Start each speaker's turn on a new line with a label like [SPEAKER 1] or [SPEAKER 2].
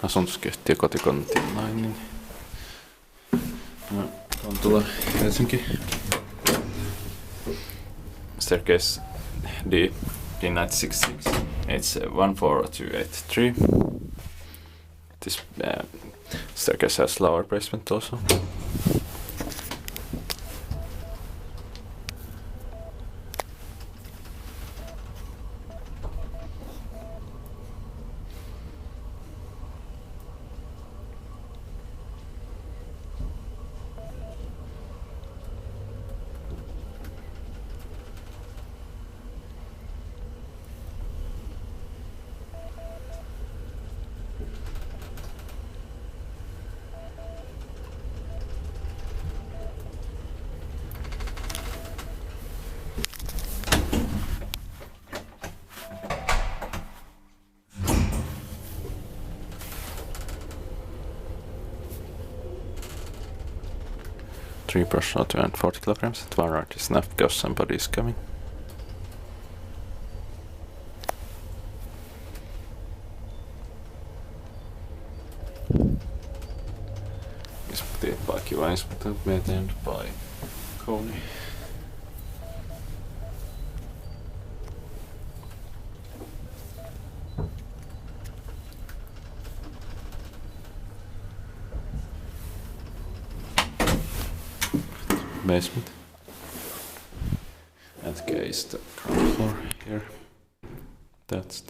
[SPEAKER 1] asuntoskeittiö Kotikonnuntie nainen. Kontula, Helsinki. Staircase D966. It's 14283. This staircase has lower basement also. Three personal 240 kilograms. At one right is enough because somebody is coming. Inspekteert by Kiva inspekteert maintained by Kone. Basement. And K is the ground floor here. That's